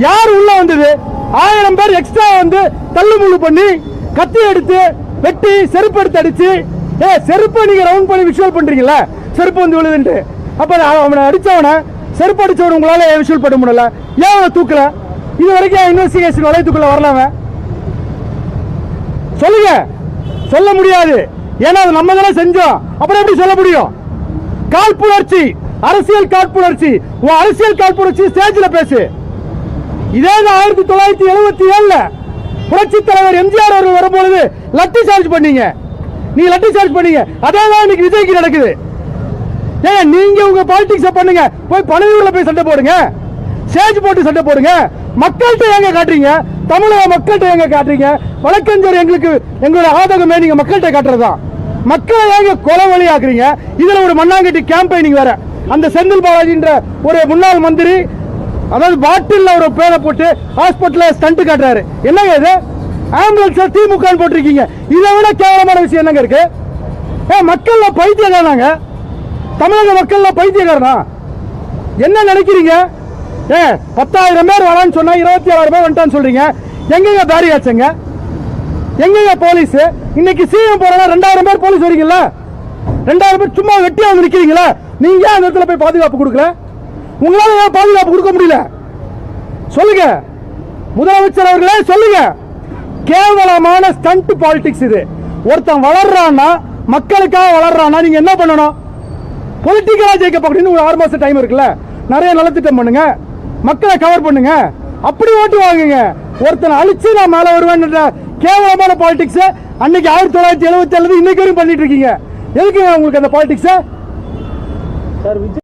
யார் உள்ள வந்தது? 1000 பேர் எக்ஸ்ட்ரா வந்து தள்ளுமுள்ளு பண்ணி கத்தி எடுத்து வெட்டி செருப்பு எடுத்து அடிச்சு, செருப்பு நீங்க ரவுண்ட் பண்ணி விஷுவல் பண்றீங்கல்ல, செருப்பு வந்து விழுதுன்ட்டு. அப்ப அவனை அடிச்சவனை, செருப்பு அடிச்சவனை உங்களால விஷுவல் பண்ண முடியல, ஏன் அவனை தூக்கல? இது வரைக்கும் இன்வெஸ்டிகேஷன் வளையத்துக்குள்ள வரலாம? சொல்லுங்க. சொல்ல முடியாது, ஏன்னா அது நம்ம தானே செஞ்சோம். அப்புறம் எப்படி சொல்ல முடியும்? காழ்ப்புணர்ச்சி, அரசியல் காழ்ப்புணர்ச்சி. உன் அரசியல் காழ்ப்புணர்ச்சி ஸ்டேஜ்ல பேசு. இதே 1977 புரட்சி தலைவர் எம்ஜிஆர் அவர்கள் வரும்பொழுது லட்டி சார்ஜ் பண்ணீங்க, நீ லட்டி சார்ஜ் பண்ணீங்க. அதே தான் இன்னைக்கு விஜய்க்கு நடக்குது. ஏன் நீங்க உங்க பாலிடிக்ஸ் பண்ணுங்க, போய் பனையூர்ல போய் சண்டை போடுங்க, ஸ்டேஜ் போட்டு சண்டை போடுங்க. மக்கள்கிட்ட எங்க காட்டுறீங்க? தமிழக மக்கள்கிட்ட எங்க காட்டுறீங்க? வழக்கறிஞர் எங்களுக்கு எங்களோட ஆதகமே நீங்க மக்கள்கிட்ட காட்டுறதா? மக்களை ஏங்க கொலை வழி ஆக்குறீங்க? இதுல ஒரு மண்ணாங்கட்டி கேம்பெயினிங் வேற. அந்த செந்தில் பாலாஜின்ற ஒரு முன்னாள் மந்திரி, அதாவது பாட்டில் ஒரு பேரை போட்டு ஹாஸ்பிட்டல் ஸ்டண்ட் காட்டுறாரு. என்னங்க இது? ஆம்புலன்ஸ் திமுக போட்டிருக்கீங்க. இதை விட கேவலமான விஷயம் என்னங்க இருக்கு? மக்கள்ல பைத்தியக்காரனாங்க, தமிழக மக்கள்ல பைத்தியக்காரனா? என்ன நினைக்கிறீங்க? 10,000 பேர் வரான்னு சொன்னா 27,000 பேர் வந்துட்டான்னு சொல்றீங்க. எங்க பேரியாச்சுங்க? எங்க போலீஸ்? இன்னைக்கு சிஎம் போறா 2,000 பேர் போலீஸ் வரீங்கல்ல, 2,000 பேர் சும்மா வெட்டியா வந்து நிக்கிறீங்களா? நீங்க அந்த இடத்துல போய் பாதுகாப்பு கொடுக்கல? உங்களால ஏன் பாதுகாப்பு கொடுக்க முடியல? சொல்லுங்க முதலமைச்சர் அவர்களே, சொல்லுங்க. கேவலமான ஸ்டண்ட் பாலிடிக்ஸ் இது. ஒருத்தன் வளர்றான்னா, மக்களுக்காக வளர்றான்னா நீங்க என்ன பண்ணணும்? பொலிட்டிக்கலா ஜெயிக்க பார்க்கணும். ஒரு 6 மாசம் டைம் இருக்குல்ல, நிறைய நலத்திட்டம் பண்ணுங்க, மக்களை கவர் பண்ணுங்க, அப்படி ஓட்டு வாங்குங்க. ஒருத்தனை அழிச்சு நான் மேல வருவேன் கேவலமான பாலிடிக்ஸ் அன்னைக்கு 1977 இன்னைக்கு வரைக்கும் பண்ணிட்டு இருக்கீங்க. எதுக்கு உங்களுக்கு அந்த பாலிடிக்ஸ்?